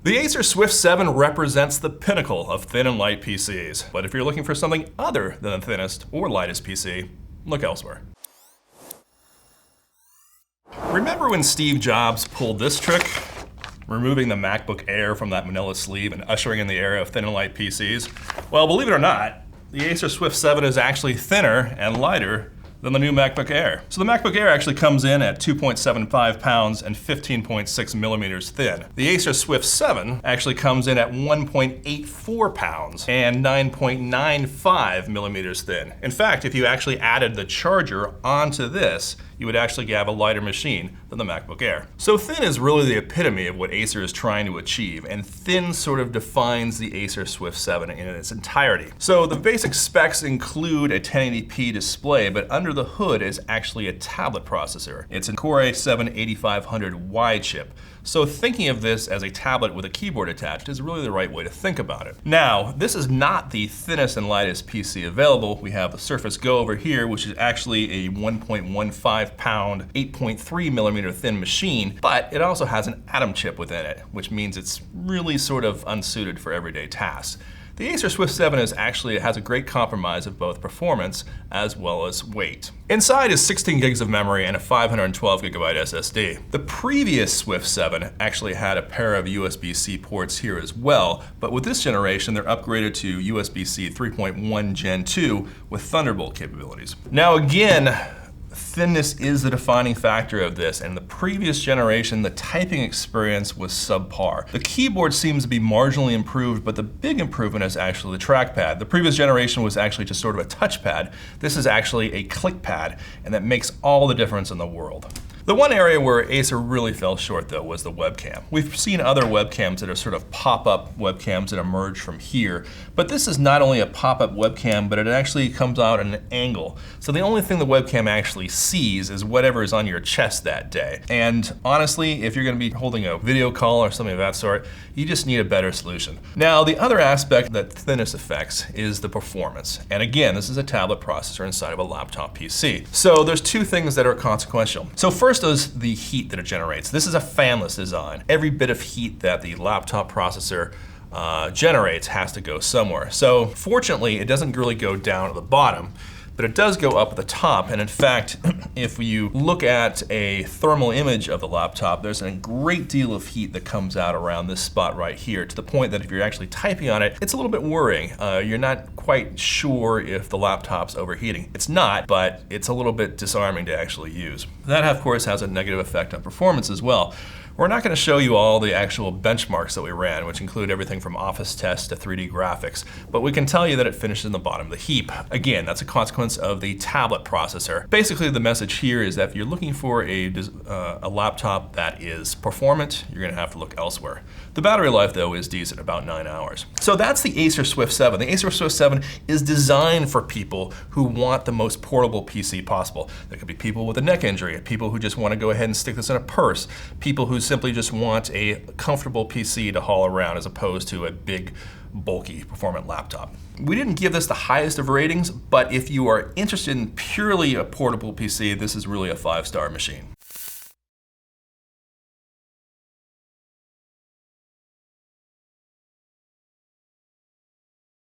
The Acer Swift 7 represents the pinnacle of thin and light PCs. But if you're looking for something other than the thinnest or lightest PC, look elsewhere. Remember when Steve Jobs pulled this trick? Removing the MacBook Air from that manila sleeve and ushering in the era of thin and light PCs? Well, believe it or not, the Acer Swift 7 is actually thinner and lighter than the new MacBook Air. So the MacBook Air actually comes in at 2.75 pounds and 15.6 millimeters thin. The Acer Swift 7 actually comes in at 1.84 pounds and 9.95 millimeters thin. In fact, if you actually added the charger onto this, you would actually have a lighter machine than the MacBook Air. So thin is really the epitome of what Acer is trying to achieve, and thin sort of defines the Acer Swift 7 in its entirety. So the basic specs include a 1080p display, but under the hood is actually a tablet processor. It's a Core i7-8500Y chip. So thinking of this as a tablet with a keyboard attached is really the right way to think about it. Now, this is not the thinnest and lightest PC available. We have the Surface Go over here, which is actually a 1.15 pound, 8.3 millimeter thin machine, but it also has an Atom chip within it, which means it's really sort of unsuited for everyday tasks. The Acer Swift 7 has a great compromise of both performance as well as weight. Inside is 16 gigs of memory and a 512 gigabyte SSD. The previous Swift 7 actually had a pair of USB-C ports here as well, but with this generation they're upgraded to USB-C 3.1 Gen 2 with Thunderbolt capabilities. Now again, thinness is the defining factor of this, and the previous generation, the typing experience was subpar. The keyboard seems to be marginally improved, but the big improvement is actually the trackpad. The previous generation was actually just sort of a touchpad. This is actually a click pad, and that makes all the difference in the world. The one area where Acer really fell short though was the webcam. We've seen other webcams that are sort of pop-up webcams that emerge from here, but this is not only a pop-up webcam, but it actually comes out at an angle. So the only thing the webcam actually sees is whatever is on your chest that day. And honestly, if you're gonna be holding a video call or something of that sort, you just need a better solution. Now, the other aspect that thinness affects is the performance. And again, this is a tablet processor inside of a laptop PC. So there's two things that are consequential. So first is the heat that it generates. This is a fanless design. Every bit of heat that the laptop processor generates has to go somewhere. So fortunately, it doesn't really go down at the bottom, but it does go up at the top. And in fact, if you look at a thermal image of the laptop, there's a great deal of heat that comes out around this spot right here, to the point that if you're actually typing on it, it's a little bit worrying. You're not quite sure if the laptop's overheating. It's not, but it's a little bit disarming to actually use. That, of course, has a negative effect on performance as well. We're not going to show you all the actual benchmarks that we ran, which include everything from office tests to 3D graphics, but we can tell you that it finishes in the bottom of the heap. Again, that's a consequence of the tablet processor. Basically, the message here is that if you're looking for a laptop that is performant, you're going to have to look elsewhere. The battery life, though, is decent, about 9 hours. So that's the Acer Swift 7. The Acer Swift 7 is designed for people who want the most portable PC possible. There could be people with a neck injury, people who just want to go ahead and stick this in a purse, people who simply just want a comfortable PC to haul around as opposed to a big, bulky, performant laptop. We didn't give this the highest of ratings, but if you are interested in purely a portable PC, this is really a 5-star machine.